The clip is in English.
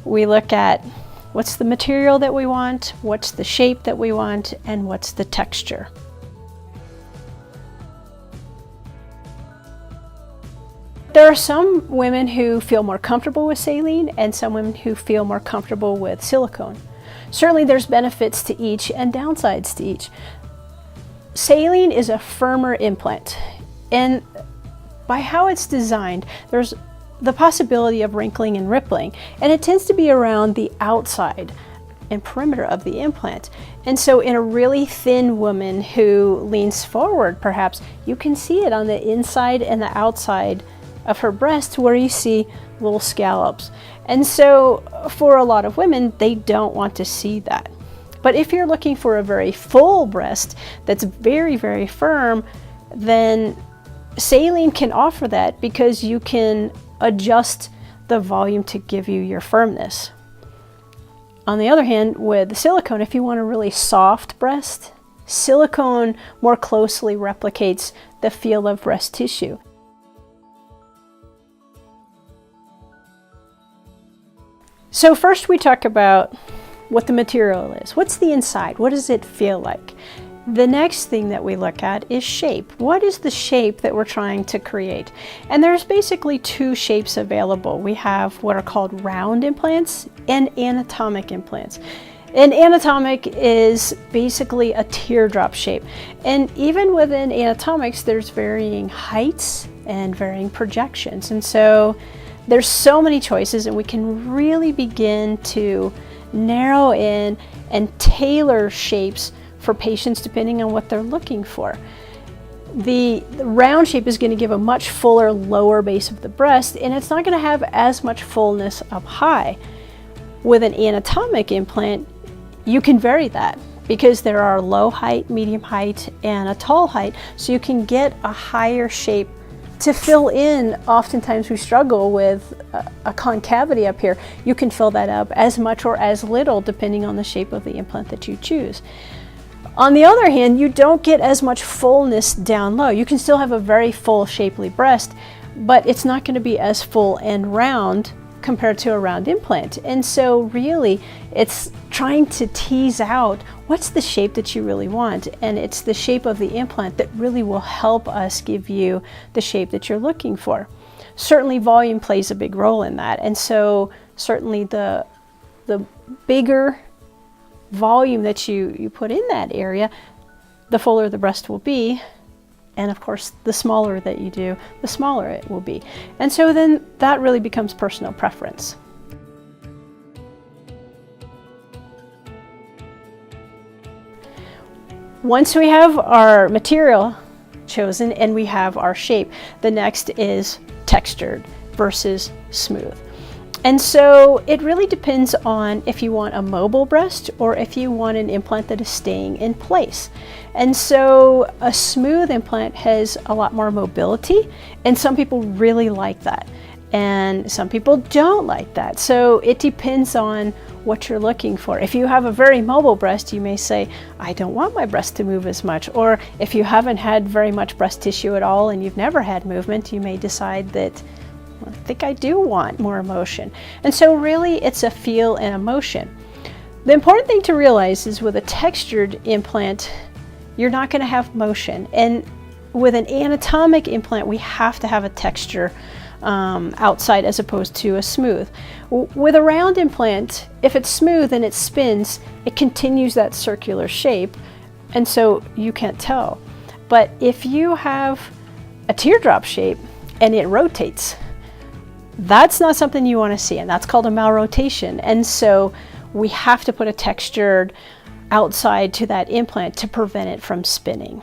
We look at what's the material that we want, what's the shape that we want, and what's the texture. There are some women who feel more comfortable with saline and some women who feel more comfortable with silicone. Certainly there's benefits to each and downsides to each. Saline is a firmer implant, and by how it's designed, there's the possibility of wrinkling and rippling, and it tends to be around the outside and perimeter of the implant. And so in a really thin woman who leans forward, perhaps, you can see it on the inside and the outside of her breast where you see little scallops. And so for a lot of women, they don't want to see that. But if you're looking for a very full breast that's very, very firm, then saline can offer that because you can adjust the volume to give you your firmness. On the other hand, with silicone, if you want a really soft breast, silicone more closely replicates the feel of breast tissue. So first we talk about what the material is. What's the inside? What does it feel like? The next thing that we look at is shape. What is the shape that we're trying to create? And there's basically two shapes available. We have what are called round implants and anatomic implants. And anatomic is basically a teardrop shape. And even within anatomics, there's varying heights and varying projections. And so there's so many choices, and we can really begin to narrow in and tailor shapes for patients depending on what they're looking for. The round shape is going to give a much fuller lower base of the breast, and it's not going to have as much fullness up high. With an anatomic implant, you can vary that because there are low height, medium height, and a tall height, so you can get a higher shape to fill in. Oftentimes we struggle with a concavity up here. You can fill that up as much or as little depending on the shape of the implant that you choose. On the other hand, you don't get as much fullness down low. You can still have a very full, shapely breast, but it's not going to be as full and round compared to a round implant. And so really, it's trying to tease out what's the shape that you really want, and it's the shape of the implant that really will help us give you the shape that you're looking for. Certainly volume plays a big role in that, and so certainly the bigger volume that you put in that area, the fuller the breast will be, and of course the smaller that you do, the smaller it will be. And so then that really becomes personal preference. Once we have our material chosen and we have our shape, the next is textured versus smooth. And so it really depends on if you want a mobile breast or if you want an implant that is staying in place. And so a smooth implant has a lot more mobility, and some people really like that. And some people don't like that. So it depends on what you're looking for. If you have a very mobile breast, you may say, I don't want my breast to move as much. Or if you haven't had very much breast tissue at all and you've never had movement, you may decide that, I think I do want more motion. And so really it's a feel and emotion. The important thing to realize is with a textured implant, you're not going to have motion. And with an anatomic implant, we have to have a texture outside as opposed to a smooth. With a round implant, if it's smooth and it spins, it continues that circular shape, and so you can't tell. But if you have a teardrop shape and it rotates, that's not something you want to see, and that's called a malrotation. And so we have to put a textured outside to that implant to prevent it from spinning.